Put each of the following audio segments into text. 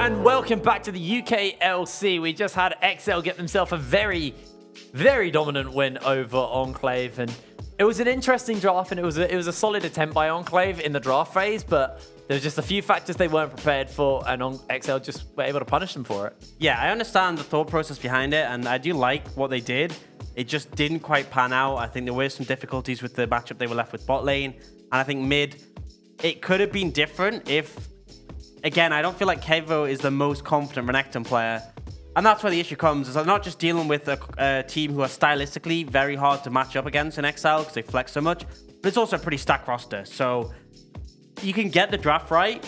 and welcome back to the UKLC. We just had XL get themselves a very, very dominant win over Enclave, and it was an interesting draft, and it was a solid attempt by Enclave in the draft phase, but there was just a few factors they weren't prepared for, and XL just were able to punish them for it. Yeah, I understand the thought process behind it, and I do like what they did. It just didn't quite pan out. I think there were some difficulties with the matchup they were left with bot lane, and I think mid, it could have been different if... Again, I don't feel like Kevo is the most confident Renekton player. And that's where the issue comes, is they're not just dealing with a team who are stylistically very hard to match up against in XL because they flex so much, but it's also a pretty stacked roster. So you can get the draft right,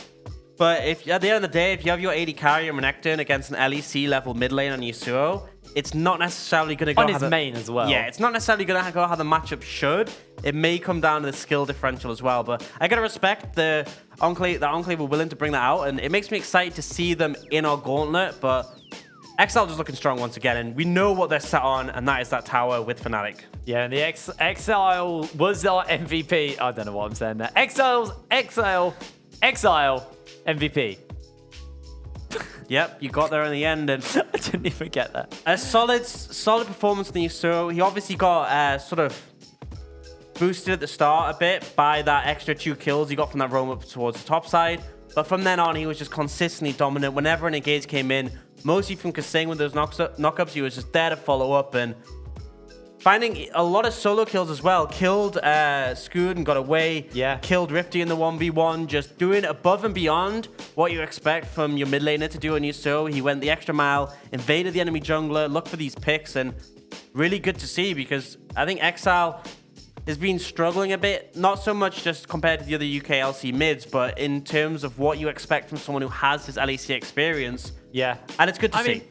but if at the end of the day, if you have your AD carry and Renekton against an LEC level mid lane on Yasuo, it's not necessarily going to go on his main as well. Yeah, it's not necessarily going to go how the matchup should. It may come down to the skill differential as well. But I gotta respect the Enclave were willing to bring that out, and it makes me excited to see them in our gauntlet. But XL just looking strong once again, and we know what they're set on, and that is that tower with Fnatic. Yeah, and the Exile was our MVP. I don't know what I'm saying there. Exile MVP. Yep, you got there in the end, and I didn't even get that. A solid performance from Yasuo. He obviously got sort of boosted at the start a bit by that extra 2 kills he got from that roam up towards the top side. But from then on, he was just consistently dominant. Whenever an engage came in, mostly from Kasing with those knockups, he was just there to follow up and finding a lot of solo kills as well. Killed Scoot and got away. Yeah. Killed Rifty in the 1v1. Just doing above and beyond what you expect from your mid laner to do on Yasuo. He went the extra mile, invaded the enemy jungler, looked for these picks, and really good to see because I think Exile has been struggling a bit. Not so much just compared to the other UKLC mids, but in terms of what you expect from someone who has this LEC experience. Yeah. And it's good to see.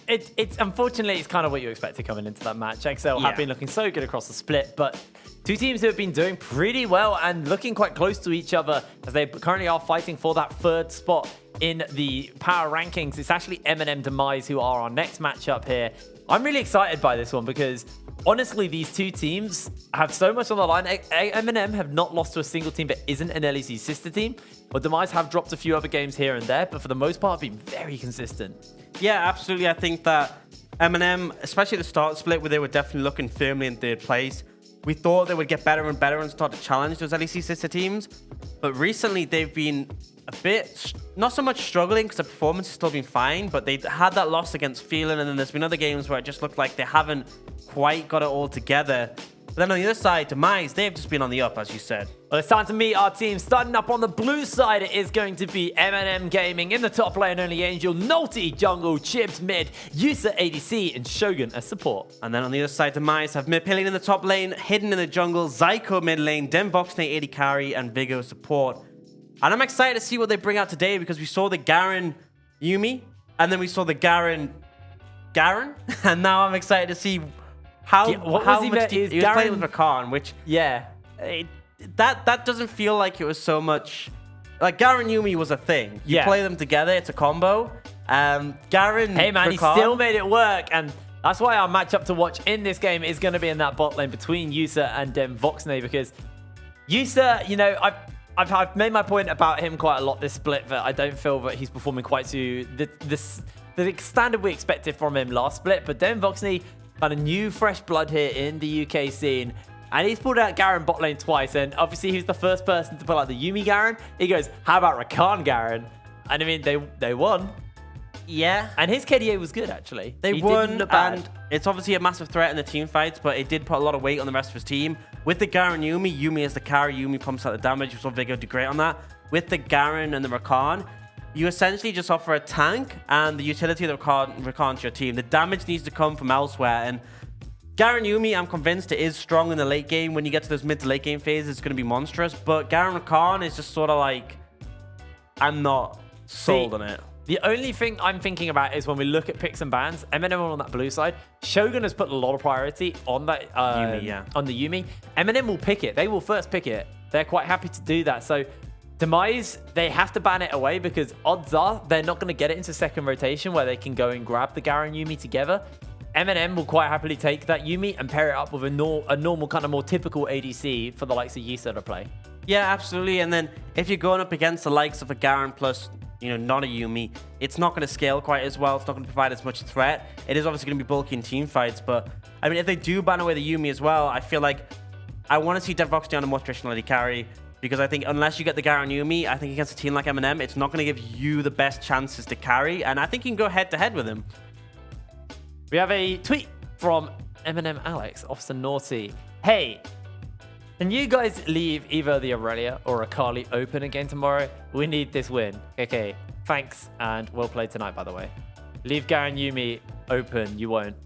It's unfortunately, it's kind of what you expected coming into that match. XL have been looking so good across the split, but two teams who have been doing pretty well and looking quite close to each other as they currently are fighting for that 3rd spot in the power rankings. It's actually MnM Demise who are our next matchup here. I'm really excited by this one because honestly, these two teams have so much on the line. MnM have not lost to a single team that isn't an LEC sister team, but Demise have dropped a few other games here and there, but for the most part, have been very consistent. Yeah, absolutely. I think that MnM, especially at the start split, where they were definitely looking firmly in 3rd place, we thought they would get better and better and start to challenge those LEC sister teams. But recently, they've been a bit, not so much struggling because the performance has still been fine, but they had that loss against Phelan, and then there's been other games where it just looked like they haven't quite got it all together. But then on the other side, Demise, they've just been on the up, as you said. Well, it's time to meet our team. Starting up on the blue side, it is going to be MnM Gaming. In the top lane, only Angel, Nolty, Jungle, Chips, mid, Yusa, ADC, and Shogun as support. And then on the other side, Demise have Mipillion in the top lane, Hidden in the jungle, Zyko mid lane, Voxnay AD carry, and Vigo support. And I'm excited to see what they bring out today because we saw the Garen Yuumi, and then we saw the Garen, and now I'm excited to see how much he was playing with Rakan, which that doesn't feel like it was so much like Garen Yuumi was a thing. You play them together, it's a combo. Garen, hey man, Rakan, he still made it work, and that's why our matchup to watch in this game is going to be in that bot lane between Yusa and Voxnay, because Yusa, you know, I've made my point about him quite a lot this split, that I don't feel that he's performing quite to the standard we expected from him last split, but Voxnay found a new fresh blood here in the UK scene, and he's pulled out Garen bot lane twice, and obviously he's the first person to pull out the Yuumi Garen. He goes, how about Rakan Garen? And I mean, they won. Yeah. And his KDA was good, actually. They won, and it's obviously a massive threat in the team fights, but it did put a lot of weight on the rest of his team. With the Garen Yuumi is the carry. Yuumi pumps out the damage. We saw Vigo do great on that. With the Garen and the Rakan, you essentially just offer a tank and the utility of the Rakan to your team. The damage needs to come from elsewhere, and Garen Yuumi, I'm convinced it is strong in the late game. When you get to those mid to late game phases, it's going to be monstrous, but Garen Rakan is just sort of like, I'm not sold on it. The only thing I'm thinking about is when we look at picks and bans, MnM on that blue side, Shogun has put a lot of priority on that on the Yuumi. MnM will pick it. They will first pick it. They're quite happy to do that. So Demise, they have to ban it away because odds are they're not going to get it into second rotation where they can go and grab the Garen Yuumi together. MnM will quite happily take that Yuumi and pair it up with a normal kind of more typical ADC for the likes of Yusa to play. Yeah, absolutely. And then if you're going up against the likes of a Garen plus not a Yuumi, it's not going to scale quite as well. It's not going to provide as much threat. It is obviously going to be bulky in team fights, but I mean, if they do ban away the Yuumi as well, I feel like I want to see Devoxy on a more traditional early carry, because I think unless you get the Garen Yuumi, I think against a team like MnM, it's not going to give you the best chances to carry, and I think you can go head-to-head with him. We have a tweet from MnM Alex, Officer Naughty. Hey, can you guys leave either the Aurelia or Akali open again tomorrow? We need this win. Okay, thanks, and well played tonight, by the way. Leave Garen Yuumi open, you won't.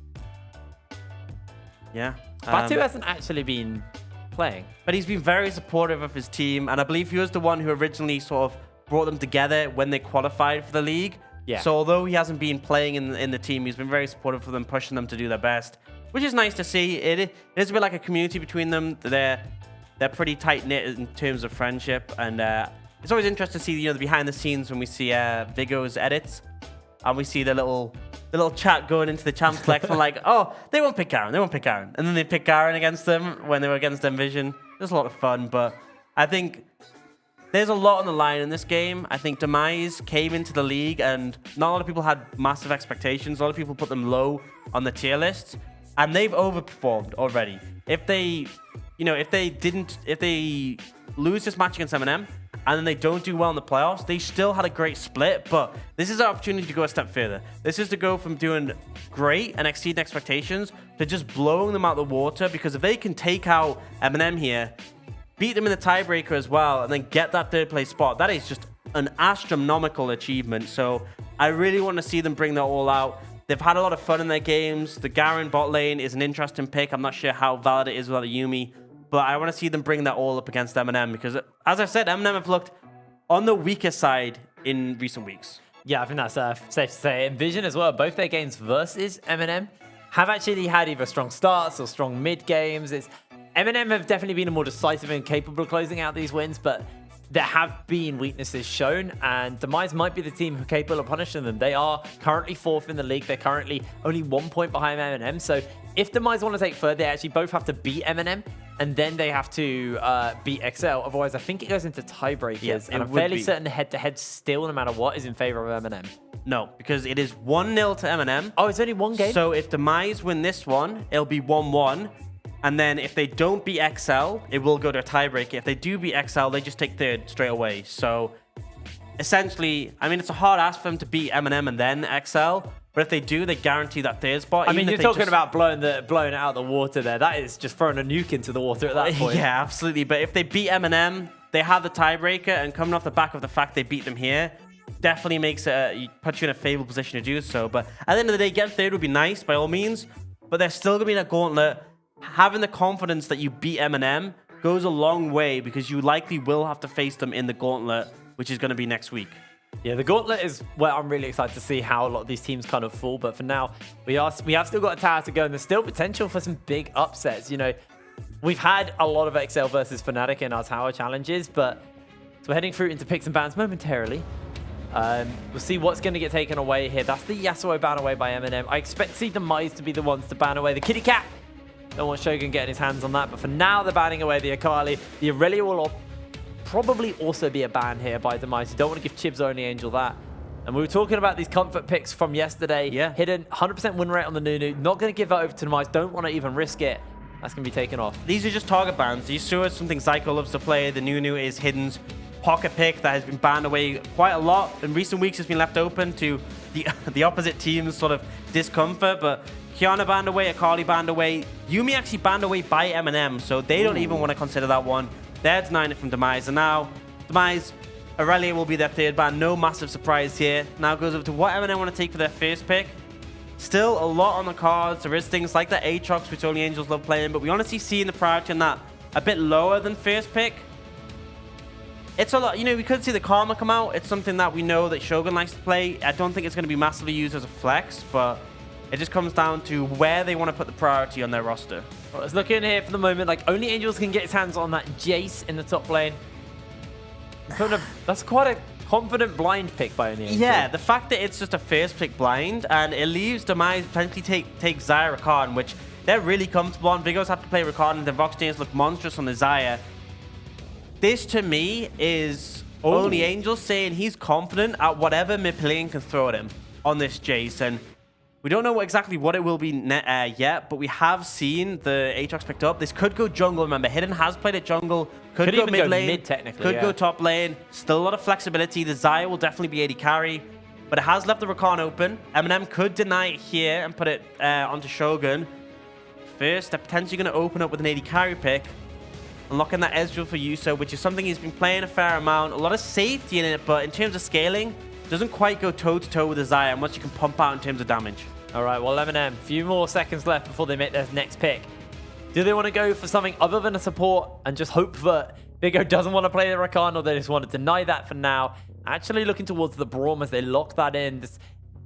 Yeah. Batu hasn't actually been playing. But he's been very supportive of his team, and I believe he was the one who originally sort of brought them together when they qualified for the league. Yeah. So although he hasn't been playing in the team, he's been very supportive of them, pushing them to do their best, which is nice to see. It is a bit like a community between them. They're pretty tight-knit in terms of friendship, and it's always interesting to see the behind the scenes when we see Vigo's edits, and we see the little chat going into the champ select. And like, oh, they won't pick Garen, and then they pick Garen against them when they were against Envision. It was a lot of fun, but I think there's a lot on the line in this game. I think Demise came into the league, and not a lot of people had massive expectations. A lot of people put them low on the tier lists, and they've overperformed already. If they lose this match against MnM, and then they don't do well in the playoffs, they still had a great split, but this is our opportunity to go a step further. This is to go from doing great and exceeding expectations to just blowing them out the water, because if they can take out MnM here, beat them in the tiebreaker as well, and then get that third place spot, that is just an astronomical achievement. So I really want to see them bring that all out. They've had a lot of fun in their games. The Garen bot lane is an interesting pick. I'm not sure how valid it is without a Yuumi, but I want to see them bring that all up against MnM, because, as I said, MnM have looked on the weaker side in recent weeks. Yeah, I think that's safe to say. Envision as well, both their games versus MnM have actually had either strong starts or strong mid games. MnM have definitely been more decisive and capable of closing out these wins, but there have been weaknesses shown, and Demise might be the team who are capable of punishing them. They are currently 4th in the league. They're currently only 1 point behind MnM. So if Demise want to take third, they actually both have to beat MnM, and then they have to beat XL. Otherwise, I think it goes into tiebreakers. Yeah, and I'm fairly certain head-to-head still, no matter what, is in favor of MnM. No, because it is 1-0 to MnM. Oh, it's only one game? So if Demise win this one, it'll be 1-1. And then if they don't beat XL, it will go to a tiebreaker. If they do beat XL, they just take third straight away. So essentially, I mean, it's a hard ask for them to beat MnM and then XL. But if they do, they guarantee that third spot. I mean, you're talking about blowing it out of the water there. That is just throwing a nuke into the water at that point. Yeah, absolutely. But if they beat MnM, they have the tiebreaker, and coming off the back of the fact they beat them here, definitely makes it puts you in a favorable position to do so. But at the end of the day, getting third would be nice by all means. But they're still going to be in a gauntlet. Having the confidence that you beat MnM goes a long way, because you likely will have to face them in the gauntlet, which is going to be next week. Yeah, the gauntlet is where I'm really excited to see how a lot of these teams kind of fall. But for now, we have still got a tower to go, and there's still potential for some big upsets. We've had a lot of XL versus Fnatic in our tower challenges, but so we're heading through into picks and bans momentarily. We'll see what's going to get taken away here. That's the Yasuo ban away by MnM. I expect to see Demise to be the ones to ban away the kitty cat. Don't want Shogun getting his hands on that, but for now, they're banning away the Akali. The Aurelia will probably also be a ban here by Demise. You don't want to give Chibs Only Angel that. And we were talking about these comfort picks from yesterday. Yeah. Hidden 100% win rate on the Nunu. Not going to give that over to Demise. Don't want to even risk it. That's going to be taken off. These are just target bans. You saw something Zyko loves to play. The Nunu is Hidden's pocket pick that has been banned away quite a lot. In recent weeks, it's been left open to the opposite team's sort of discomfort, but Kiana banned away, Akali banned away. Yuumi actually banned away by MnM, so they don't even want to consider that one. They're denying it from Demise, and now Demise, Aurelia will be their third ban. No massive surprise here. Now goes over to what MnM want to take for their first pick. Still a lot on the cards. There is things like the Aatrox, which only Angels love playing, but we honestly see in the priority on that a bit lower than first pick. It's a lot, we could see the Karma come out. It's something that we know that Shogun likes to play. I don't think it's going to be massively used as a flex, but it just comes down to where they want to put the priority on their roster. Well, let's look in here for the moment. Like, only Angels can get his hands on that Jace in the top lane. That's quite a confident blind pick by only Angels. Yeah, the fact that it's just a first pick blind, and it leaves Demise potentially take Xayah Rakan, which they're really comfortable on. Vigos have to play Rakan, and the Vox Danes look monstrous on the Xayah. This, to me, is Only Angel saying he's confident at whatever mid lane can throw at him on this Jace. And we don't know exactly what it will be yet, but we have seen the Aatrox picked up. This could go jungle. Remember, Hidden has played at jungle. Could go even mid go lane. mid, technically, could go top lane. Still a lot of flexibility. The Xayah will definitely be AD carry, but it has left the Rakan open. MnM could deny it here and put it onto Shogun. First, they're potentially going to open up with an AD carry pick. Unlocking that Ezreal for Yuso, which is something he's been playing a fair amount. A lot of safety in it, but in terms of scaling, doesn't quite go toe-to-toe with the Xayah and what you can pump out in terms of damage. All right, well, MnM, a few more seconds left before they make their next pick. Do they want to go for something other than a support and just hope that Big O doesn't want to play the Rakan, or they just want to deny that for now? Actually looking towards the Braum as they lock that in. This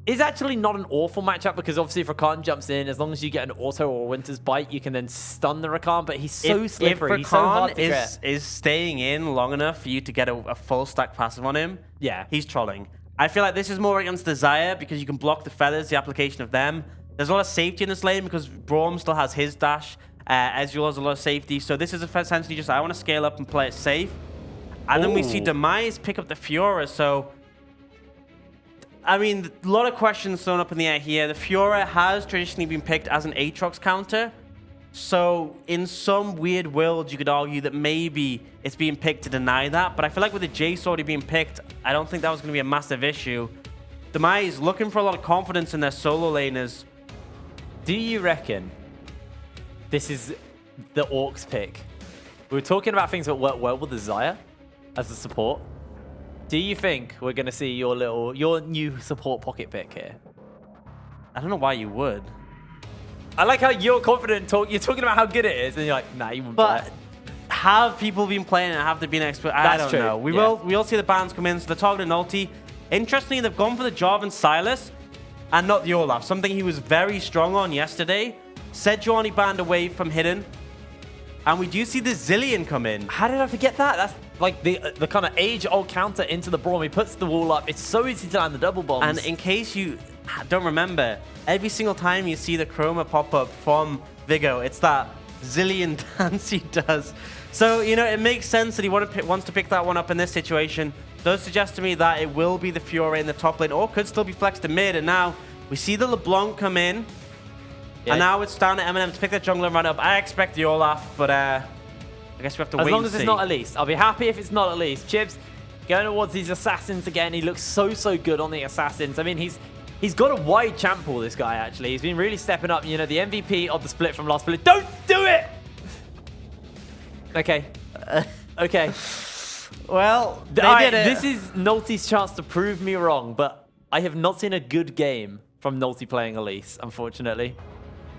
is actually not an awful matchup because obviously if Rakan jumps in, as long as you get an auto or Winter's Bite, you can then stun the Rakan, but he's so slippery. He's so hard to get. Is staying in long enough for you to get a full stack passive on him, yeah, he's trolling. I feel like this is more against the Xayah because you can block the feathers, the application of them. There's a lot of safety in this lane because Braum still has his dash. Ezreal has a lot of safety. So this is essentially just, I want to scale up and play it safe. And then we see Demise pick up the Fiora. So, I mean, a lot of questions thrown up in the air here. The Fiora has traditionally been picked as an Aatrox counter. So in some weird world, you could argue that maybe it's being picked to deny that. But I feel like with the Jace already being picked, I don't think that was going to be a massive issue. Demise looking for a lot of confidence in their solo laners. Do you reckon this is the Orcs pick? We were talking about things that work well with the Xayah as a support. Do you think we're going to see your new support pocket pick here? I don't know why you would. I like how you're confident. You're talking about how good it is, and you're like, nah, you won't play it. Have people been playing it? Have they been expert? I don't know. We will see the bans come in. So the target and ulti. Interestingly, they've gone for the Jarvan Silas and not the Olaf. Something he was very strong on yesterday. Sejuani banned away from Hidden. And we do see the Zillion come in. How did I forget that? That's like the kind of age-old counter into the Braum. He puts the wall up. It's so easy to land the double bombs. And in case you don't remember, every single time you see the Chroma pop up from Vigo, it's that Zillion dance he does. So, you know, it makes sense that he wants to pick that one up in this situation. Does suggest to me that it will be the Fiora in the top lane, or could still be flexed to mid. And now we see the LeBlanc come in. Yeah. And now it's down to MnM to pick the jungle and run up. I expect the Olaf, but I guess we have to wait and see. As long as it's not Elise. I'll be happy if it's not Elise. Chibs going towards these assassins again. He looks so good on the assassins. I mean, he's got a wide champ pool, this guy, actually. He's been really stepping up. You know, the MVP of the split from last split. Don't do it! Okay. Okay. Well, they did it. This is Nolty's chance to prove me wrong, but I have not seen a good game from Nolty playing Elise, unfortunately.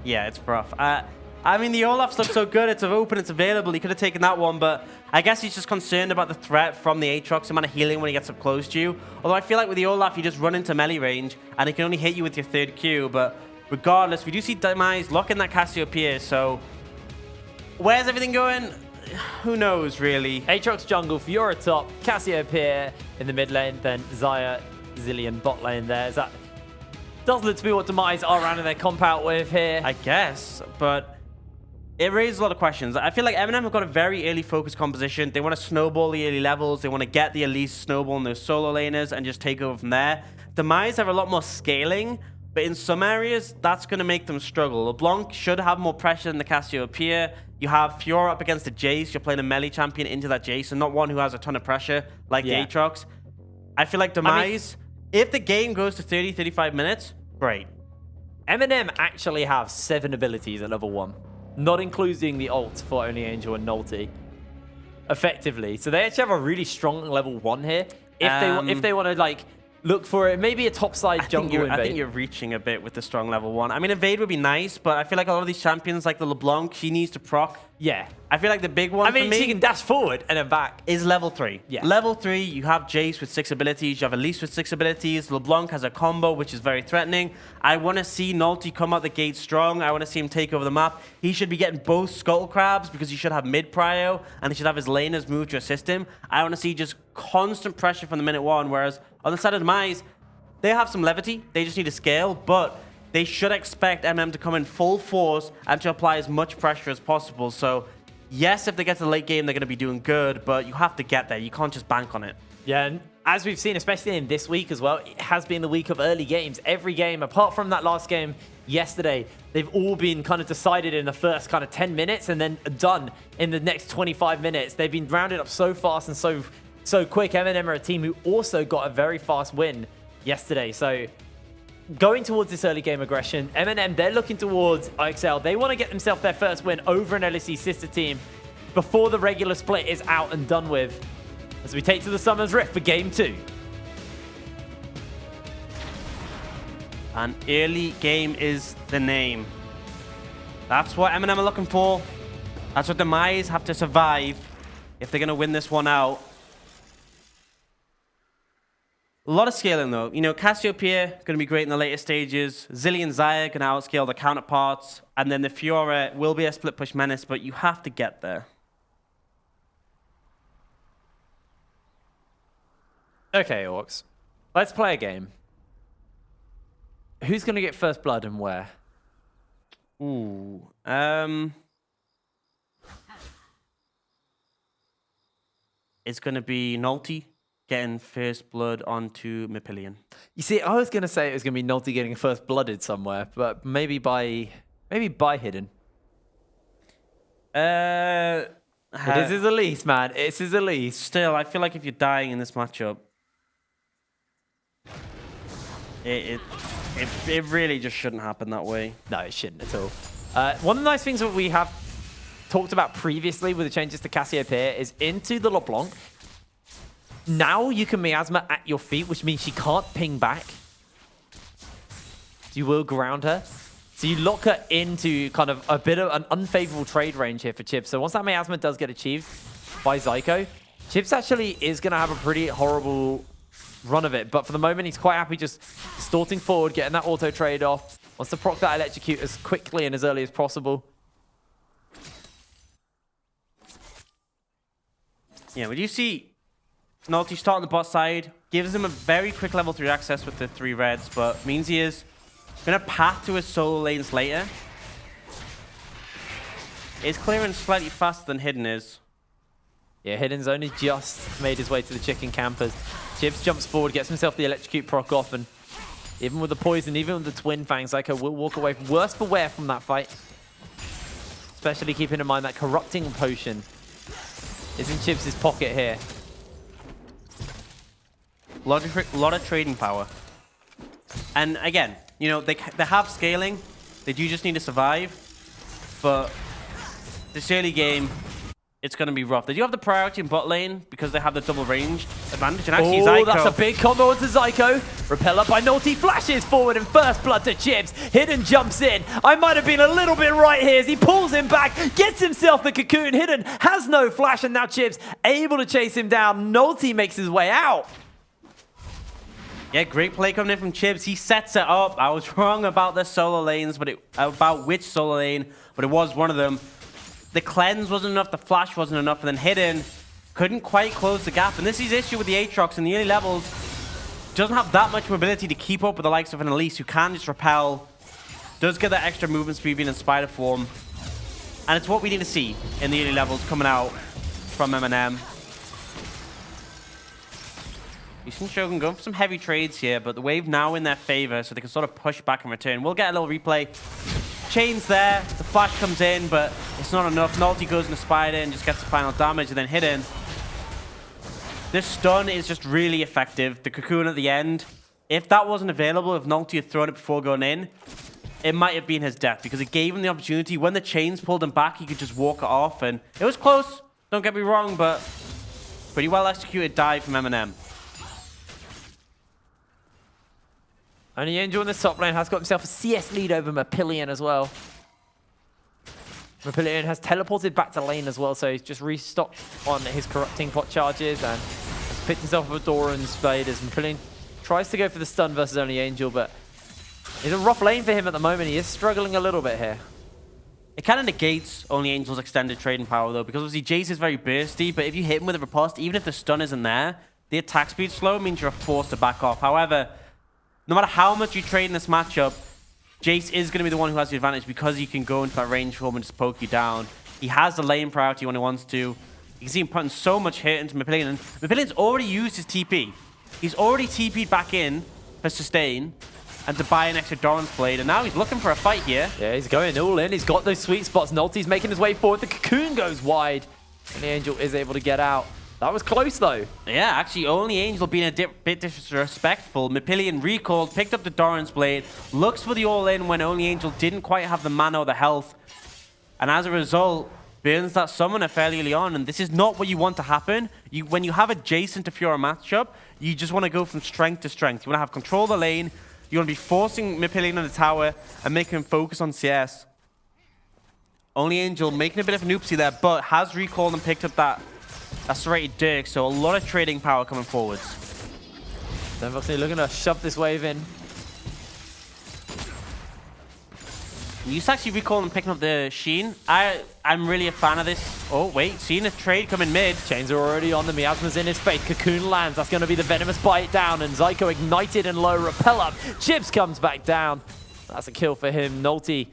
Yeah, it's rough. I mean, the Olaf's look so good. It's open, it's available. He could have taken that one, but I guess he's just concerned about the threat from the Aatrox, the amount of healing when he gets up close to you. Although I feel like with the Olaf, you just run into melee range, and he can only hit you with your third Q. But regardless, we do see Demise locking that Cassiopeia, so where's everything going? Who knows, really? Aatrox jungle, Fiora top, Cassiopeia in the mid lane, then Xayah, Zillion bot lane there. Is that does look to be what Demise are rounding their comp out with here. I guess, but it raises a lot of questions. I feel like MnM have got a very early focus composition. They want to snowball the early levels. They want to get the Elise snowball in those solo laners and just take over from there. Demise have a lot more scaling, but in some areas, that's going to make them struggle. LeBlanc should have more pressure than the Cassiopeia. You have Fiora up against the Jace. You're playing a melee champion into that Jace, and not one who has a ton of pressure like the Aatrox. I feel like Demise, if the game goes to 30, 35 minutes, great. MnM actually have 7 abilities at level 1, not including the ult for Only Angel and Nolty, effectively. So they actually have a really strong level 1 here. If they want to, like, look for it, maybe a topside jungle invade. I think you're reaching a bit with the strong level 1. I mean, invade would be nice, but I feel like a lot of these champions, like the LeBlanc, she needs to proc. Yeah. I feel like the big one for me, she can dash forward and then back. Is level 3. Yeah. Level 3, you have Jace with 6 abilities, you have Elise with 6 abilities, LeBlanc has a combo, which is very threatening. I want to see Nolty come out the gate strong. I want to see him take over the map. He should be getting both Scuttle Crabs because he should have mid prio, and he should have his laners move to assist him. I want to see just constant pressure from the minute 1, whereas on the side of Demise, they have some levity. They just need to scale, but they should expect MnM to come in full force and to apply as much pressure as possible. So Yes, if they get to the late game, they're going to be doing good, but you have to get there. You can't just bank on it. Yeah, and as we've seen, especially in this week as well, it has been the week of early games. Every game, apart from that last game yesterday, they've all been kind of decided in the first kind of 10 minutes and then done in the next 25 minutes. They've been rounded up so fast and so quick. MnM are a team who also got a very fast win yesterday. So going towards this early game aggression, MnM, they're looking towards UKLC. They want to get themselves their first win over an LEC sister team before the regular split is out and done with, as we take to the Summer's Rift for Game 2. An early game is the name. That's what MnM are looking for. That's what Demise have to survive if they're going to win this one out. A lot of scaling, though. You know, Cassiopeia going to be great in the later stages. Zilly and Zaya going to outscale their counterparts. And then the Fiora will be a split push menace, but you have to get there. Okay, Orcs. Let's play a game. Who's going to get first blood and where? Ooh. It's going to be Nulty getting first blood onto Mepillion. You see, I was going to say it was going to be Nulty getting first blooded somewhere, but maybe by Hidden. This is Elise, man. This is Elise. Still, I feel like if you're dying in this matchup, it really just shouldn't happen that way. No, it shouldn't at all. One of the nice things that we have talked about previously with the changes to Cassiopeia is into the LeBlanc. Now you can miasma at your feet, which means she can't ping back. You will ground her. So you lock her into kind of a bit of an unfavorable trade range here for Chips. So once that miasma does get achieved by Zyko, Chips actually is going to have a pretty horrible run of it. But for the moment, he's quite happy just distorting forward, getting that auto trade off. Wants to proc that electrocute as quickly and as early as possible. Yeah, but you see Nulty start on the bot side, gives him a very quick level 3 access with the 3 reds, but means he is going to path to his solo lanes later. Is clearing slightly faster than Hidden is. Yeah, Hidden's only just made his way to the chicken campers. Chips jumps forward, gets himself the electrocute proc off, and even with the poison, even with the twin fangs, Zyko will walk away worse for wear from that fight. Especially keeping in mind that corrupting potion is in Chips' pocket here. A lot of trading power. And again, you know, they have scaling. They do just need to survive. But this early game, it's going to be rough. They do have the priority in bot lane because they have the double range advantage. And actually, Zyko, that's a big combo onto Zyko. Repeller by Naughty flashes forward and first blood to Chips. Hidden jumps in. I might have been a little bit right here as he pulls him back, gets himself the cocoon. Hidden has no flash, and now Chips able to chase him down. Naughty makes his way out. Yeah, great play coming in from Chips. He sets it up. I was wrong about the solo lanes, but about which solo lane, but it was one of them. The cleanse wasn't enough, the flash wasn't enough, and then Hidden couldn't quite close the gap. And this is the issue with the Aatrox in the early levels. Doesn't have that much mobility to keep up with the likes of an Elise who can just repel. Does get that extra movement speed being in spider form. And it's what we need to see in the early levels coming out from MnM. We've seen Shogun going for some heavy trades here, but the wave now in their favor, so they can sort of push back and return. We'll get a little replay. Chains there, the flash comes in, but it's not enough. Nulty goes in the spider and just gets the final damage, and then Hidden. This stun is just really effective. The cocoon at the end, if that wasn't available, if Nulty had thrown it before going in, it might have been his death, because it gave him the opportunity. When the chains pulled him back, he could just walk it off, and it was close. Don't get me wrong, but pretty well executed dive from MnM. Only Angel in the top lane has got himself a CS lead over Mepillion as well. Mepillion has teleported back to lane as well, so he's just restocked on his corrupting pot charges and has picked himself up a Doran Spade as Mepillion tries to go for the stun versus Only Angel, but it's a rough lane for him at the moment. He is struggling a little bit here. It kind of negates Only Angel's extended trading power, though, because obviously Jace is very bursty, but if you hit him with a riposte, even if the stun isn't there, the attack speed slow means you're forced to back off. However, no matter how much you trade in this matchup, Jace is going to be the one who has the advantage because he can go into that range form and just poke you down. He has the lane priority when he wants to. You can see him putting so much hit into Mapillion. And Mapillion's already used his TP. He's already TP'd back in for sustain and to buy an extra Doran's Blade. And now he's looking for a fight here. Yeah, he's going all in. He's got those sweet spots. Nolty's making his way forward. The Cocoon goes wide. And the Angel is able to get out. That was close, though. Yeah, actually, only Angel being a bit disrespectful. Mapillion recalled, picked up the Doran's Blade, looks for the all-in when only Angel didn't quite have the mana or the health. And as a result, burns that summoner fairly early on. And this is not what you want to happen. When you have a Jason to Fiora matchup, you just want to go from strength to strength. You want to have control of the lane. You want to be forcing Mapillion on the tower and making him focus on CS. Only Angel making a bit of an oopsie there, but has recalled and picked up that serrated Dirk, so a lot of trading power coming forwards. Demise looking to shove this wave in. He's actually recalling and picking up the Sheen. I'm really a fan of this. Oh, wait, seeing a trade coming mid. Chains are already on the Miasma's in his face. Cocoon lands. That's going to be the Venomous bite down, and Zyko ignited and low repel up. Chibs comes back down. That's a kill for him. Nolty,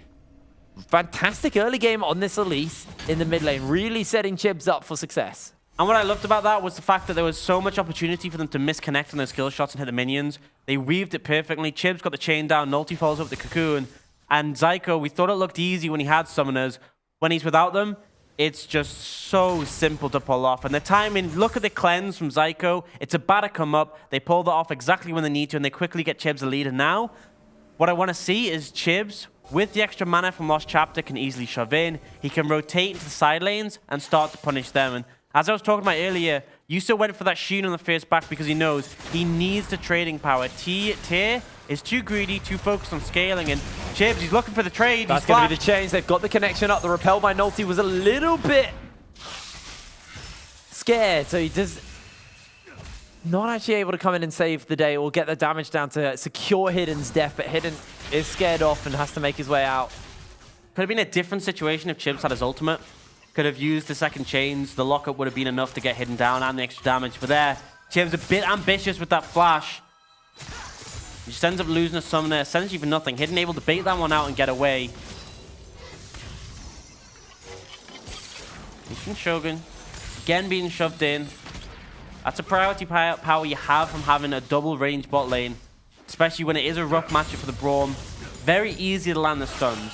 fantastic early game on this Elise in the mid lane, really setting Chibs up for success. And what I loved about that was the fact that there was so much opportunity for them to misconnect on their skill shots and hit the minions. They weaved it perfectly. Chibs got the chain down. Nolty follows up the Cocoon. And Zyko, we thought it looked easy when he had summoners. When he's without them, it's just so simple to pull off. And the timing, look at the cleanse from Zyko. It's about to come up. They pull that off exactly when they need to, and they quickly get Chibs a lead. And now, what I want to see is Chibs, with the extra mana from Lost Chapter, can easily shove in. He can rotate into the side lanes and start to punish them. And as I was talking about earlier, Yusa went for that Sheen on the first back because he knows he needs the trading power. Tier is too greedy, too focused on scaling, and Chibs, he's looking for the trade. That's going to be the change. They've got the connection up. The repel by Nolty was a little bit scared, so he does not actually able to come in and save the day or get the damage down to secure Hidden's death, but Hidden is scared off and has to make his way out. Could have been a different situation if Chibs had his ultimate. Could have used the second chains. The lockup would have been enough to get Hidden down and the extra damage. But there, Chibs a bit ambitious with that flash. He just ends up losing a summoner, essentially for nothing. Hidden able to bait that one out and get away. He's from Shogun. Again being shoved in. That's a priority power you have from having a double range bot lane. Especially when it is a rough matchup for the Braum. Very easy to land the stuns.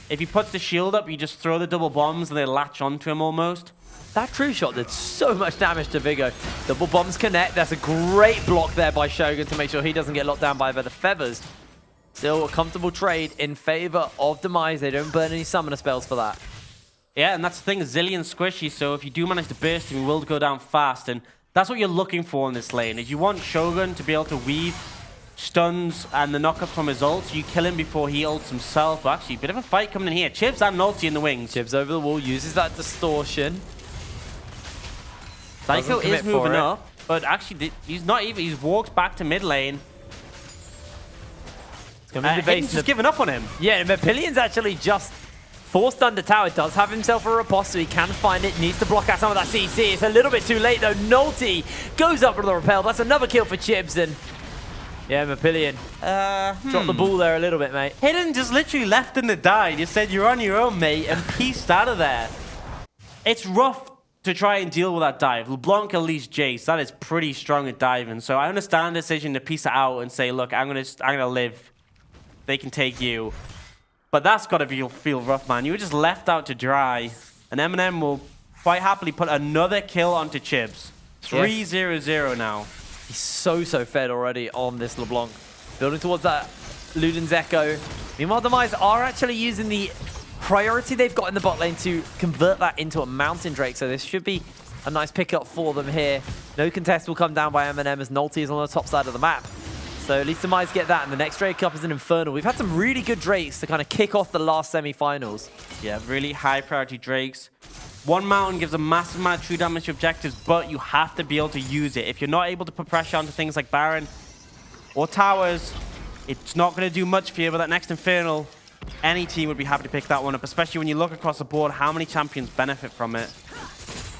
If he puts the shield up, you just throw the double bombs and they latch onto him almost. That true shot did so much damage to Vigo. Double bombs connect. That's a great block there by Shogun to make sure he doesn't get locked down by the feathers. Still a comfortable trade in favor of Demise. They don't burn any summoner spells for that. Yeah, and that's the thing, Zillion's squishy, so if you do manage to burst him, he will go down fast. And that's what you're looking for in this lane, is you want Shogun to be able to weave stuns and the knockup from his ult. You kill him before he ults himself. But actually, a bit of a fight coming in here. Chibs and Nolty in the wings. Chibs over the wall, uses that distortion. Zyko is moving up, but actually, he's not even. He's walked back to mid lane. Hidden's just giving up on him. Yeah, Mapillion's actually just forced under tower. Does have himself a riposte, so he can find it. Needs to block out some of that CC. It's a little bit too late, though. Nolty goes up with the repel. That's another kill for Chibs, and yeah, Mapillion dropped the ball there a little bit, mate. Hidden just literally left in the dive. Just said, you're on your own, mate, and pieced out of there. It's rough to try and deal with that dive. LeBlanc leads Jace. That is pretty strong at diving. So I understand the decision to piece it out and say, look, I'm gonna live. They can take you. But that's got to feel rough, man. You were just left out to dry. And MnM will quite happily put another kill onto Chibs. 3-0-0 now. He's so fed already on this LeBlanc. Building towards that Luden's Echo. Meanwhile, Demise are actually using the priority they've got in the bot lane to convert that into a Mountain Drake. So this should be a nice pickup for them here. No contest will come down by MnM as Nolty is on the top side of the map. So at least Demise get that, and the next Drake up is an Infernal. We've had some really good Drakes to kind of kick off the last semi-finals. Yeah, really high priority Drakes. One Mountain gives a massive amount of true damage to objectives, but you have to be able to use it. If you're not able to put pressure onto things like Baron or Towers, it's not going to do much for you. But that next Infernal, any team would be happy to pick that one up, especially when you look across the board how many champions benefit from it.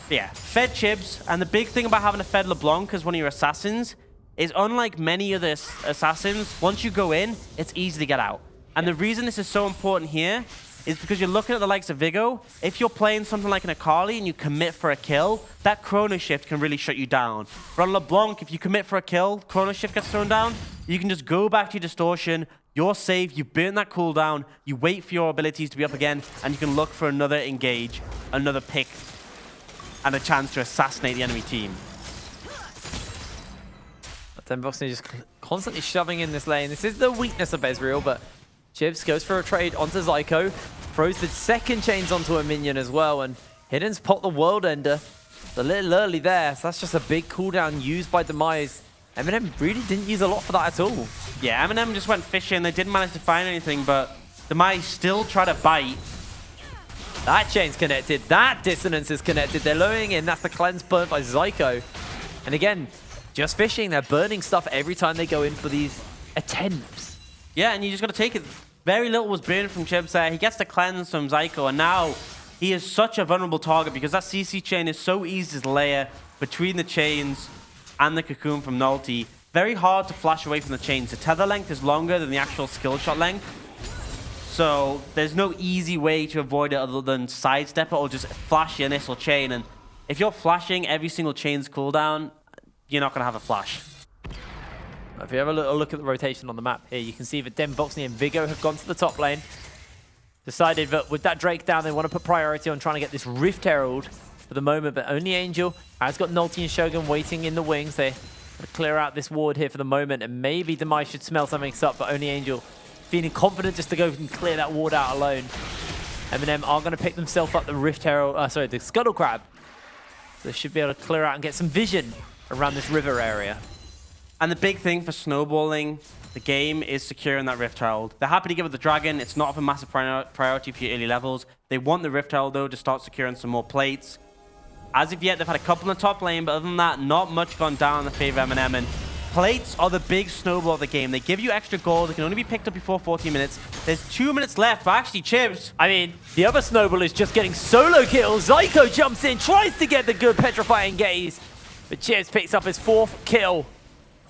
But yeah, fed Chibs, and the big thing about having a fed LeBlanc as one of your assassins is, unlike many other assassins, once you go in, it's easy to get out. And the reason this is so important here is because you're looking at the likes of Vigo. If you're playing something like an Akali and you commit for a kill, that Chrono Shift can really shut you down. But on LeBlanc, if you commit for a kill, Chrono Shift gets thrown down, you can just go back to your Distortion, you're safe, you burn that cooldown, you wait for your abilities to be up again, and you can look for another engage, another pick, and a chance to assassinate the enemy team. Demise just constantly shoving in this lane. This is the weakness of Ezreal, but Chibs goes for a trade onto Zyko, throws the second chains onto a minion as well, and Hidden's popped the World Ender. It's a little early there, so that's just a big cooldown used by Demise. MnM really didn't use a lot for that at all. Yeah, MnM just went fishing. They didn't manage to find anything, but Demise still tried to bite. That chain's connected. That dissonance is connected. They're lowering in. That's the cleanse burnt by Zyko. And again, just fishing. They're burning stuff every time they go in for these attempts. Yeah, and you just got to take it. Very little was burned from Chibs there. He gets the cleanse from Zyko, and now he is such a vulnerable target because that CC chain is so easy to layer between the chains and the cocoon from Nulty. Very hard to flash away from the chains. The tether length is longer than the actual skill shot length. So there's no easy way to avoid it other than sidestep it or just flash your initial chain. And if you're flashing every single chain's cooldown, you're not going to have a flash. If you have a little look at the rotation on the map here, you can see that Voxney and Vigo have gone to the top lane. Decided that with that Drake down, they want to put priority on trying to get this Rift Herald for the moment, but only Angel has got Nulty and Shogun waiting in the wings. They got to clear out this ward here for the moment, and maybe Demise should smell something up, but only Angel feeling confident just to go and clear that ward out alone. MnM are going to pick themselves up the Rift Herald, the Scuttle Crab. So they should be able to clear out and get some vision around this river area. And the big thing for snowballing the game is securing that Rift Herald. They're happy to give it the Dragon. It's not of a massive priority for your early levels. They want the Rift Herald, though, to start securing some more plates. As of yet, they've had a couple in the top lane, but other than that, not much gone down in the favor of MnM. And plates are the big snowball of the game. They give you extra gold. They can only be picked up before 14 minutes. There's 2 minutes left, but actually, Chibs. I mean, the other snowball is just getting solo kills. Zyko jumps in, tries to get the good petrifying gaze, but Chibs picks up his 4th kill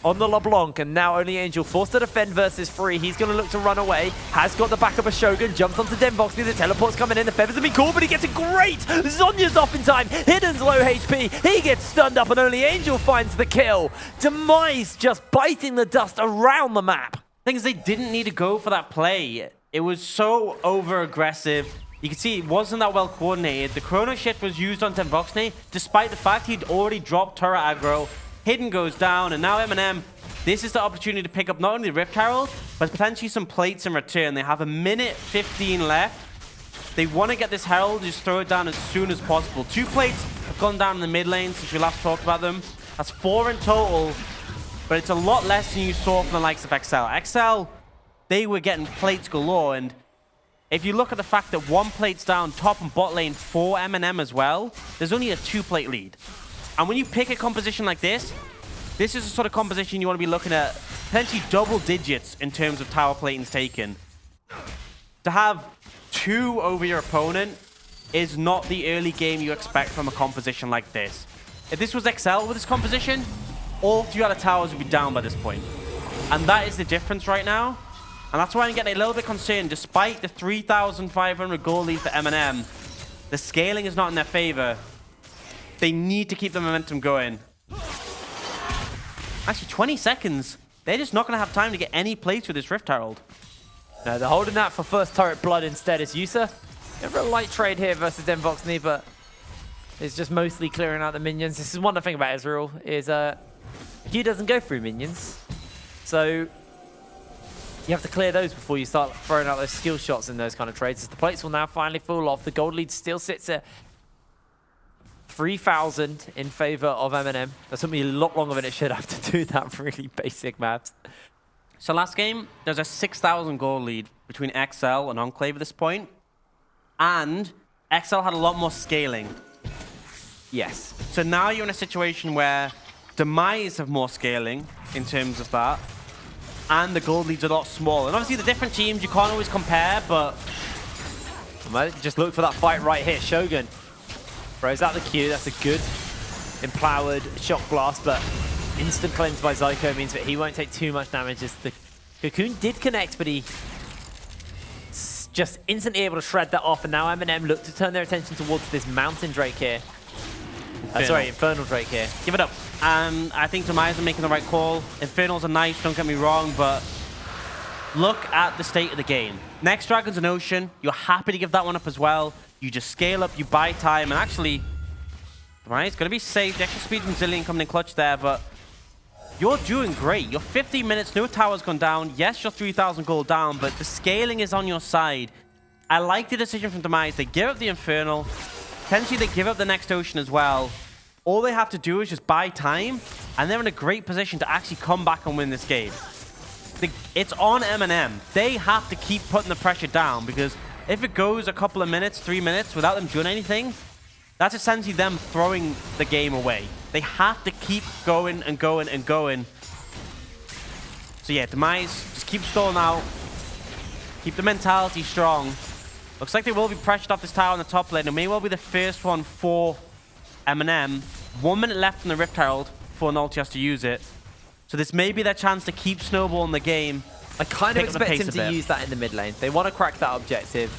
on the LeBlanc, and now only Angel forced to defend versus 3. He's going to look to run away. Has got the back of a Shogun, jumps onto Demise. The teleport's coming in. The feathers have been cool, but he gets a great. Zhonya's off in time. Hidden's low HP. He gets stunned up, and only Angel finds the kill. Demise just biting the dust around the map. Things they didn't need to go for that play. It was so over-aggressive. You can see it wasn't that well coordinated. The Chrono Shift was used on Voxney, despite the fact he'd already dropped turret aggro. Hidden goes down, and now MnM, this is the opportunity to pick up not only the Rift Herald, but potentially some plates in return. They have a minute 15 left. They want to get this Herald, just throw it down as soon as possible. 2 plates have gone down in the mid lane since we last talked about them. That's 4 in total, but it's a lot less than you saw from the likes of XL. XL, they were getting plates galore, and if you look at the fact that 1 plate's down top and bot lane for MnM as well, there's only a 2-plate lead. And when you pick a composition like this is the sort of composition you want to be looking at potentially double digits in terms of tower platings taken. To have 2 over your opponent is not the early game you expect from a composition like this. If this was XL with this composition, all 3 other towers would be down by this point. And that is the difference right now. And that's why I'm getting a little bit concerned. Despite the 3,500 goal lead for MnM, the scaling is not in their favor. They need to keep the momentum going. Actually, 20 seconds. They're just not going to have time to get any plates with this Rift Herald. No, they're holding that for first turret blood instead. It's Yusa. Never a light trade here versus Voxney, but it's just mostly clearing out the minions. This is one thing about Ezreal, is Q doesn't go through minions. So you have to clear those before you start throwing out those skill shots in those kind of trades. As the plates will now finally fall off. The gold lead still sits at 3,000 in favor of MnM. That took me a lot longer than it should have to do that really basic maths. So last game, there's a 6,000 goal lead between XL and Enclave at this point. And XL had a lot more scaling. Yes. So now you're in a situation where Demise have more scaling in terms of that. And the gold lead's a lot smaller. And obviously the different teams, you can't always compare, but just look for that fight right here. Shogun throws out the Q. That's a good empowered shock blast, but instant cleanse by Zyko means that he won't take too much damage as the cocoon did connect, but he just instantly able to shred that off, and now MnM look to turn their attention towards this Mountain Drake here. Sorry, Infernal Drake here. Give it up. I think Demise are making the right call. Infernals are nice, don't get me wrong, but look at the state of the game. Next Dragon's an Ocean. You're happy to give that one up as well. You just scale up, you buy time, and actually, Demise going to be safe. The extra speed from Zillion coming in clutch there, but you're doing great. You're 15 minutes, no tower's gone down. Yes, you're 3,000 gold down, but the scaling is on your side. I like the decision from Demise. They give up the Infernal. Potentially, they give up the next Ocean as well. All they have to do is just buy time, and they're in a great position to actually come back and win this game. It's on MnM. They have to keep putting the pressure down, because if it goes a couple of minutes, 3 minutes, without them doing anything, that's essentially them throwing the game away. They have to keep going and going and going. So yeah, Demise, just keep stalling out. Keep the mentality strong. Looks like they will be pressured off this tower on the top lane. It may well be the first one for MnM. 1 minute left in the Rift Herald before Nolty has to use it. So this may be their chance to keep snowballing the game. I kind of expect him to use that in the mid lane. They want to crack that objective.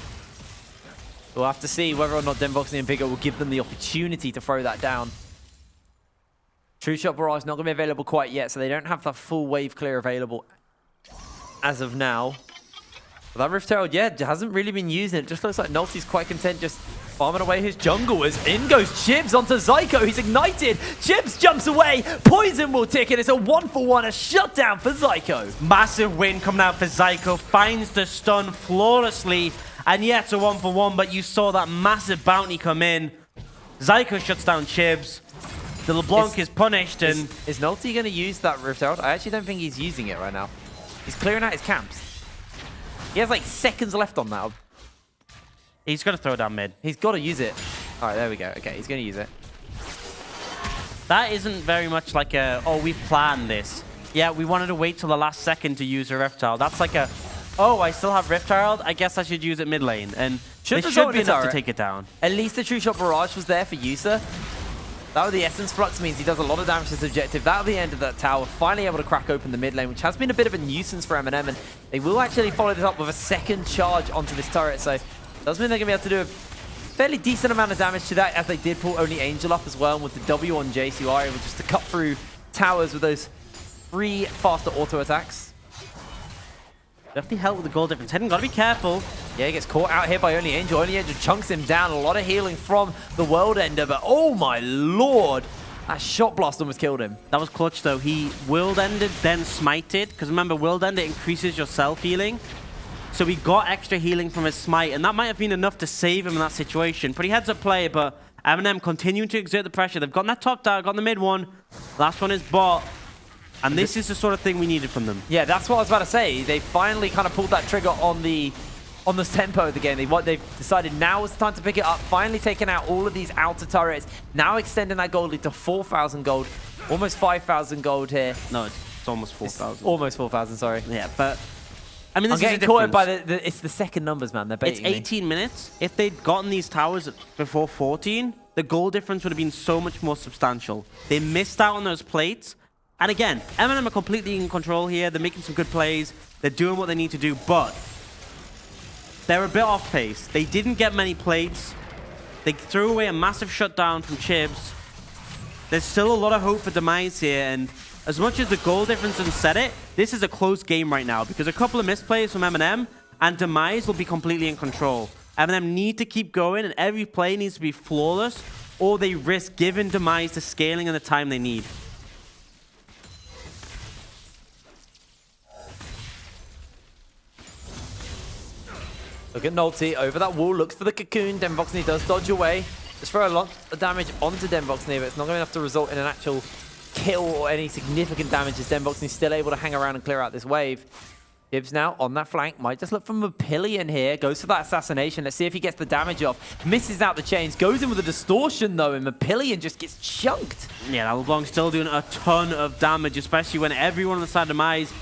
We'll have to see whether or not Denvoxy and Vigor will give them the opportunity to throw that down. True Shot Barrage not going to be available quite yet, so they don't have the full wave clear available as of now. But that Rift Herald, yeah, hasn't really been using it. Just looks like Nolty's quite content just farming away his jungle as in goes Chibs onto Zyko. He's ignited. Chibs jumps away. Poison will tick, and it's a 1-for-1, a shutdown for Zyko. Massive win coming out for Zyko. Finds the stun flawlessly. And yeah, it's a 1-for-1, but you saw that massive bounty come in. Zyko shuts down Chibs. The LeBlanc is punished, and is Nolty going to use that Rift Herald? I actually don't think he's using it right now. He's clearing out his camps. He has like seconds left on that. He's going to throw down mid. He's got to use it. All right, there we go. Okay, he's going to use it. That isn't very much like a, oh, we planned this. Yeah, we wanted to wait till the last second to use a Rift Herald. That's like a, oh, I still have Rift Herald. I guess I should use it mid lane. And it should be enough to take it down. At least the True Shot Barrage was there for Yusa. That with the Essence Flux means he does a lot of damage to his objective. That'll be the end of that tower. Finally able to crack open the mid lane, which has been a bit of a nuisance for MnM. And they will actually follow this up with a second charge onto this turret. So it does mean they're going to be able to do a fairly decent amount of damage to that, as they did pull only Angel up as well. And with the W on Jace, you are able just to cut through towers with those 3 faster auto attacks. Definitely help with the goal difference. Hidden, gotta be careful. Yeah, he gets caught out here by Only Angel. Only Angel chunks him down. A lot of healing from the World Ender, but oh my lord, that shot blast almost killed him. That was clutch though. He World Ended, then smited, because remember, World Ender increases your self-healing. So he got extra healing from his smite, and that might have been enough to save him in that situation. Pretty heads-up play, but MnM continuing to exert the pressure. They've gotten that top tower, gotten the mid one. Last one is bot. And this is the sort of thing we needed from them. Yeah, that's what I was about to say. They finally kind of pulled that trigger on the tempo of the game. They've decided now is the time to pick it up. Finally taking out all of these outer turrets. Now extending that gold lead to 4,000 gold. Almost 5,000 gold here. No, it's almost 4,000. Almost 4,000, sorry. Yeah, but I mean, this I'm getting caught by it's the second numbers, man. They're baiting me. It's 18 minutes. If they'd gotten these towers before 14, the goal difference would have been so much more substantial. They missed out on those plates. And again, MnM are completely in control here. They're making some good plays. They're doing what they need to do, but they're a bit off pace. They didn't get many plates. They threw away a massive shutdown from Chibs. There's still a lot of hope for Demise here, and as much as the goal difference doesn't set it, this is a close game right now, because a couple of misplays from MnM, and Demise will be completely in control. MnM need to keep going, and every play needs to be flawless, or they risk giving Demise the scaling and the time they need. Look at Nolty over that wall, looks for the cocoon. Denvoxny does dodge away. Just throw a lot of damage onto Denvoxny, but it's not going to have to result in an actual kill or any significant damage, as Denvoxny's still able to hang around and clear out this wave. Gibbs now on that flank, might just look for Mapillion here, goes for that assassination. Let's see if he gets the damage off. Misses out the chains, goes in with a distortion though, and Mapillion just gets chunked. Yeah, that LeBlanc still doing a ton of damage, especially when everyone on the side of Demise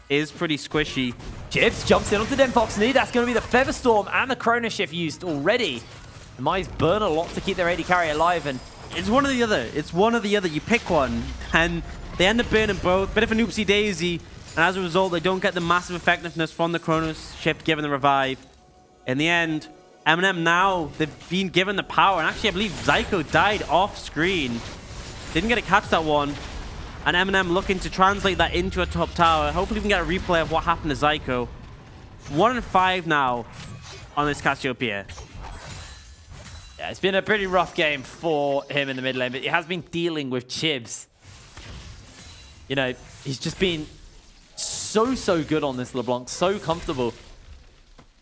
is pretty squishy. Jibs jumps in onto Denvoxny. That's going to be the Feather Storm and the Chrono Shift used already. Demise burn a lot to keep their AD carry alive, and it's one or the other. It's one or the other. You pick one, and they end up burning both. Bit of an oopsie daisy, and as a result, they don't get the massive effectiveness from the Chrono Shift given the revive. In the end, MnM now, they've been given the power. And actually, I believe Zyko died off screen. Didn't get to catch that one. And MnM looking to translate that into a top tower. Hopefully, we can get a replay of what happened to Zyko. 1-5 now on this Cassiopeia. Yeah, it's been a pretty rough game for him in the mid lane, but he has been dealing with Chibs. You know, he's just been so good on this LeBlanc, so comfortable.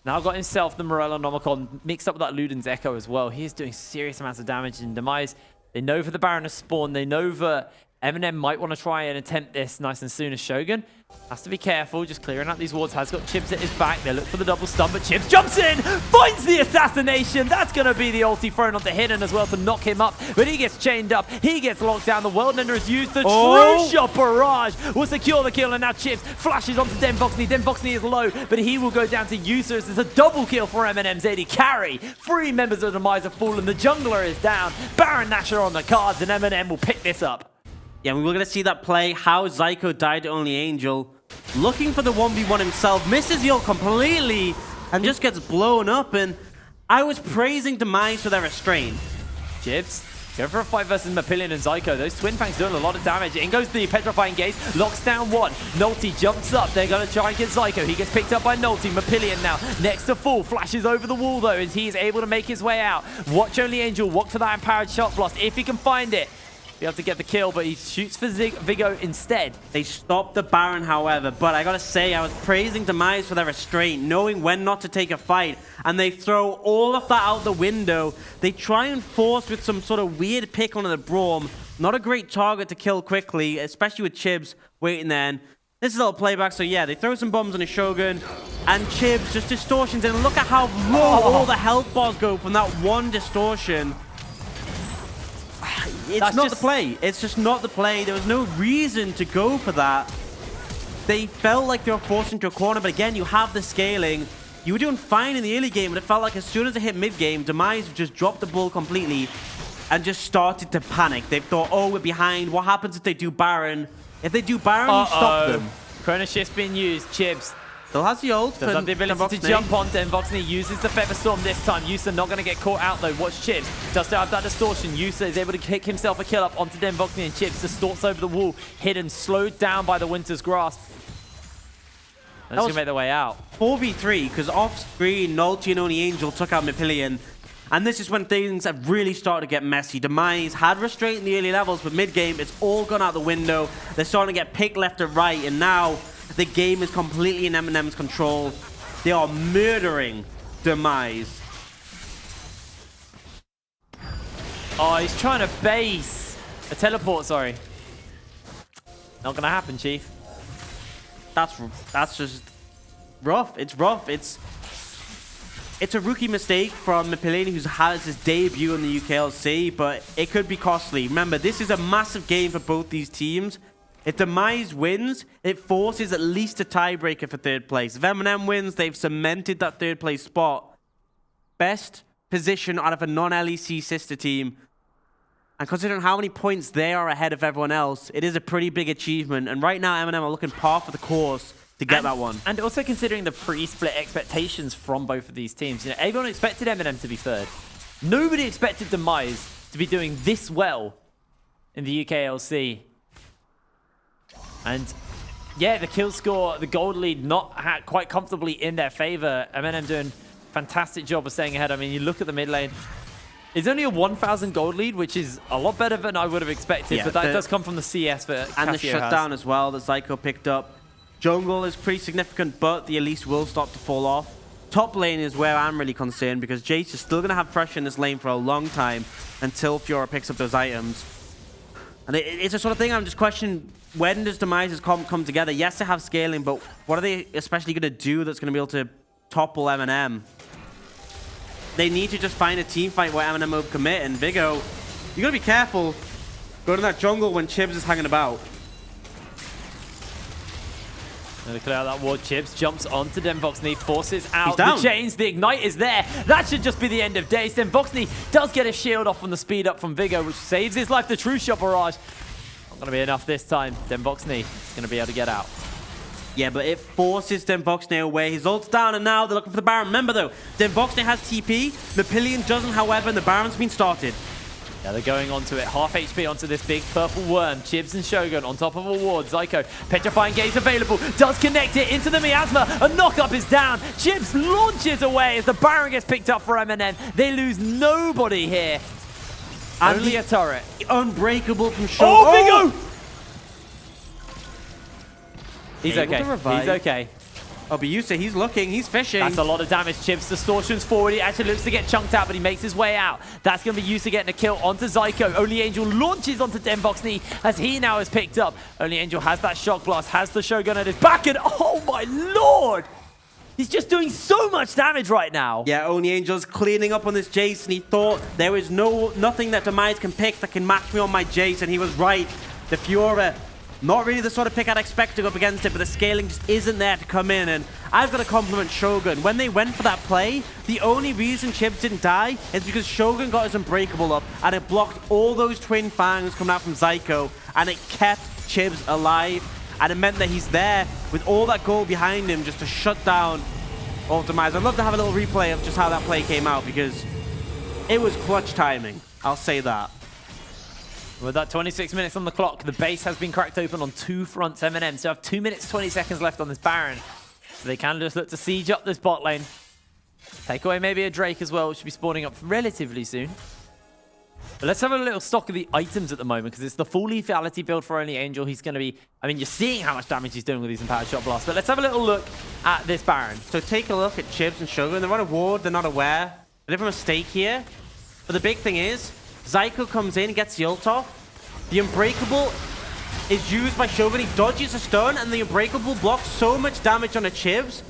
Now got himself the Morello Nomicon mixed up with that Luden's Echo as well. He is doing serious amounts of damage in Demise. They know for the Baron to spawn. They know that MnM might want to try and attempt this nice and soon as Shogun. Has to be careful, just clearing out these wards. Has got Chibs at his back. They look for the double stun, but Chibs jumps in, finds the assassination. That's going to be the ulti thrown onto Hidden as well to knock him up. But he gets chained up. He gets locked down. The World Ender has used the True Shot Barrage. Will secure the kill, and now Chibs flashes onto Denvoxney. Denvoxney is low, but he will go down to Usurus. It's a double kill for MnM's AD carry. 3 members of Demise have fallen. The jungler is down. Baron Nashor on the cards, and MnM will pick this up. Yeah, we were going to see that play, how Zyko died to Only Angel. Looking for the 1v1 himself, misses the ult completely, and just gets blown up. And I was praising Demise for their restraint. Chibs, going for a fight versus Mapillion and Zyko. Those Twin Fangs doing a lot of damage. In goes the Petrifying Gaze, locks down one. Nulty jumps up. They're going to try and get Zyko. He gets picked up by Nulty. Mapillion now next to full. Flashes over the wall, though, as he is able to make his way out. Watch Only Angel walk for that Empowered Shot Blast if he can find it. Be able to get the kill, but he shoots for Vigo instead. They stopped the Baron, however, but I gotta say, I was praising Demise for their restraint, knowing when not to take a fight, and they throw all of that out the window. They try and force with some sort of weird pick onto the Braum. Not a great target to kill quickly, especially with Chibs waiting there. And this is a little playback, so yeah, they throw some bombs on a Shogun, and Chibs just distortions, and look at how low all the health bars go from that one distortion. It's not the play. It's just not the play. There was no reason to go for that. They felt like they were forced into a corner, but again, you have the scaling. You were doing fine in the early game, but it felt like as soon as it hit mid-game, Demise just dropped the ball completely and just started to panic. They thought, oh, we're behind. What happens if they do Baron? If they do Baron, you stop them. Chrono Shift's being used. Chibs still has the ult. Does have the ability to jump on. Denvoxney uses the Feather Storm this time. Yusa not going to get caught out though. Watch Chibs. Does still have that distortion. Yusa is able to kick himself a kill up onto Denvoxney, and Chibs distorts over the wall. Hidden, slowed down by the Winter's Grasp. And going to make their way out. 4v3, because off-screen, Nulty and Only Angel took out Mapillion. And this is when things have really started to get messy. Demise had restraint in the early levels, but mid-game, it's all gone out the window. They're starting to get picked left and right, and now the game is completely in MnM's control. They are murdering Demise. Oh, he's trying to base a teleport, sorry. Not gonna happen, Chief. That's just rough. It's rough. It's a rookie mistake from Mapillion, who has his debut in the UKLC, but it could be costly. Remember, this is a massive game for both these teams. If Demise wins, it forces at least a tiebreaker for third place. If MnM wins, they've cemented that third place spot. Best position out of a non-LEC sister team. And considering how many points they are ahead of everyone else, it is a pretty big achievement. And right now, MnM are looking par for the course to get that one. And also considering the pre-split expectations from both of these teams. You know, everyone expected MnM to be third. Nobody expected Demise to be doing this well in the UKLC. And yeah, the kill score, the gold lead not quite comfortably in their favor. MnM doing a fantastic job of staying ahead. I mean, you look at the mid lane. It's only a 1,000 gold lead, which is a lot better than I would have expected. Yeah, but that does come from the CS that and Cassio the shutdown as well that Zyko picked up. Jungle is pretty significant, but the Elise will start to fall off. Top lane is where I'm really concerned, because Jace is still going to have pressure in this lane for a long time until Fiora picks up those items. And it's a sort of thing I'm just questioning, when does Demise come together? Yes, they have scaling, but what are they especially going to do that's going to be able to topple MnM? They need to just find a team fight where MnM overcommit, and Vigo, you got to be careful going to that jungle when Chibs is hanging about. Gonna clear out that ward. Chibs jumps onto Denvoxney, forces out the chains. The ignite is there. That should just be the end of days. Denvoxney does get a shield off on the speed up from Vigo, which saves his life. The True Shot Barrage not gonna be enough this time. Denvoxney is gonna be able to get out. Yeah, but it forces Demvoxne away. His ult's down, and now they're looking for the Baron. Remember, though, Demvoxne has TP. Napillion doesn't, however, and the Baron's been started. Yeah, they're going onto it. Half HP onto this big purple worm. Chibs and Shogun on top of a ward. Zyko, Petrifying Gaze available. Does connect it into the miasma. A knock-up is down. Chibs launches away as the Baron gets picked up for MnM. They lose nobody here. And only a turret. Unbreakable from Shogun. Oh, Vigo! He's Able okay. to revive. He's okay. Oh, but Yusa, he's looking. He's fishing. That's a lot of damage. Chibs distortions forward. He actually looks to get chunked out, but he makes his way out. That's going to be Yusa getting a kill onto Zyko. Only Angel launches onto Demvoxne as he now is picked up. Only Angel has that shock blast, has the Shogun at his back, and oh my lord! He's just doing so much damage right now. Yeah, Only Angel's cleaning up on this Jace, and he thought there is nothing that Demise can pick that can match me on my Jace, and he was right. The Fiora, not really the sort of pick I'd expect to go up against it, but the scaling just isn't there to come in, and I've got to compliment Shogun. When they went for that play, the only reason Chibs didn't die is because Shogun got his Unbreakable up, and it blocked all those Twin Fangs coming out from Zyko, and it kept Chibs alive, and it meant that he's there with all that gold behind him just to shut down Demise. I'd love to have a little replay of just how that play came out, because it was clutch timing. I'll say that. With that 26 minutes on the clock, the base has been cracked open on two fronts. MnM still have 2 minutes, 20 seconds left on this Baron. So they can just look to siege up this bot lane. Take away maybe a Drake as well, which should be spawning up relatively soon. But let's have a little stock of the items at the moment, because it's the full lethality build for Only Angel. He's going to be, I mean, you're seeing how much damage he's doing with these empowered shot blasts. But let's have a little look at this Baron. So take a look at Chibs and Shogun. They're on a ward, they're not aware. They have a mistake here. But the big thing is, Zyko comes in, gets the ult off. The Unbreakable is used by Shogun. He dodges a stun, and the Unbreakable blocks so much damage on a Chibs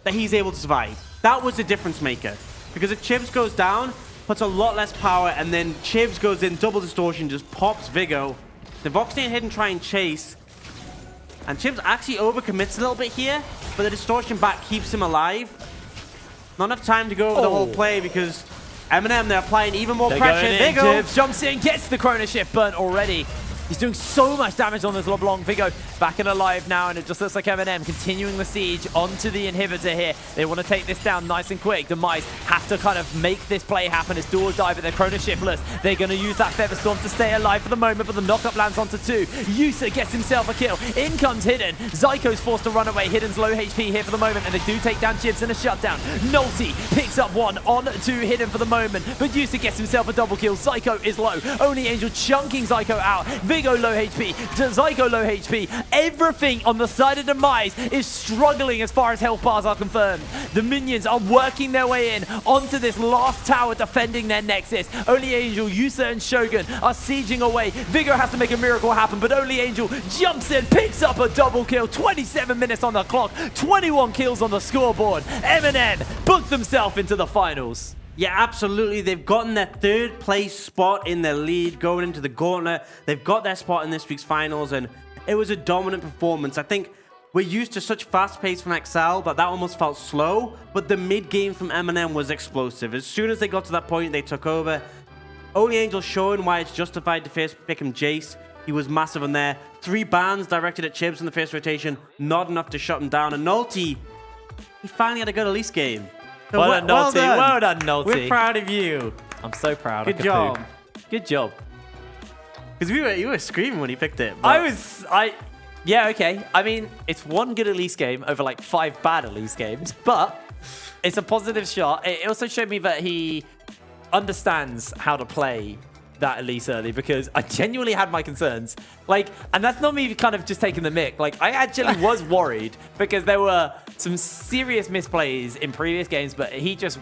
that he's able to survive. That was the difference maker. Because if Chibs goes down, puts a lot less power, and then Chibs goes in, double distortion, just pops Vigo. The Voxney ahead and try and chase. And Chibs actually overcommits a little bit here, but the distortion back keeps him alive. Not enough time to go over the whole play because MnM, they're applying even more pressure. Vigo Chibs jumps in, gets the Chrono Shift burnt already. He's doing so much damage on this LeBlanc. Vigo back and alive now, and it just looks like MnM continuing the siege onto the inhibitor here. They want to take this down nice and quick. Demise have to kind of make this play happen. It's do or die, but they're Chrono Shiftless. They're going to use that Feather Storm to stay alive for the moment, but the knockup lands onto two. Yusa gets himself a kill. In comes Hidden. Zyko's forced to run away. Hidden's low HP here for the moment, and they do take down Chibs in a shutdown. Nulty picks up one on to Hidden for the moment, but Yusa gets himself a double kill. Zyko is low. Only Angel chunking Zyko out. Vigo low HP, Zyko low HP. Everything on the side of Demise is struggling as far as health bars are confirmed. The minions are working their way in onto this last tower defending their nexus. Only Angel, Yusa, and Shogun are sieging away. Vigo has to make a miracle happen, but Only Angel jumps in, picks up a double kill. 27 minutes on the clock, 21 kills on the scoreboard. MnM booked themselves into the finals. Yeah, absolutely. They've gotten their third place spot in their lead going into the gauntlet. They've got their spot in this week's finals, and it was a dominant performance. I think we're used to such fast pace from XL, but that almost felt slow. But the mid game from MnM was explosive. As soon as they got to that point, they took over. Only Angel showing why it's justified to first pick him Jace. He was massive on there. 3 bans directed at Chibs in the first rotation. Not enough to shut him down. And Nulty, he finally had a good Elise game. So well done, Nulty. Well done, Nulty. We're proud of you. I'm so proud. Good job. Good job. Because you were screaming when he picked it. Yeah, okay. I mean, it's one good Elise game over like 5 bad Elise games, but it's a positive shot. It also showed me that he understands how to play that Elise early, because I genuinely had my concerns. Like, and that's not me kind of just taking the mick. Like, I actually was worried because there were some serious misplays in previous games, but he just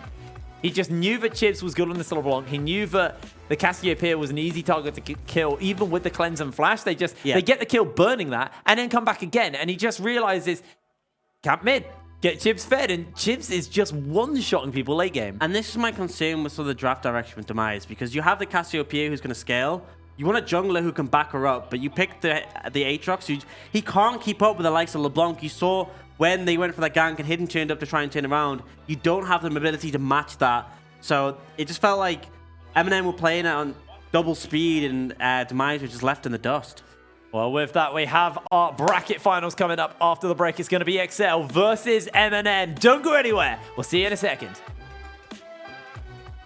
knew that Chibs was good on this LeBlanc. He knew that the Cassiopeia was an easy target to kill, even with the cleanse and flash. They get the kill burning that, and then come back again. And he just realizes, camp mid, get Chibs fed, and Chibs is just one-shotting people late game. And this is my concern with sort of the draft direction with Demise, because you have the Cassiopeia who's going to scale. You want a jungler who can back her up, but you pick the Aatrox. He can't keep up with the likes of LeBlanc. You saw when they went for that gank and Hidden turned up to try and turn around. You don't have the mobility to match that. So it just felt like MnM were playing it on double speed, and Demise was just left in the dust. Well, with that, we have our bracket finals coming up after the break. It's going to be XL versus MnM. Don't go anywhere. We'll see you in a second.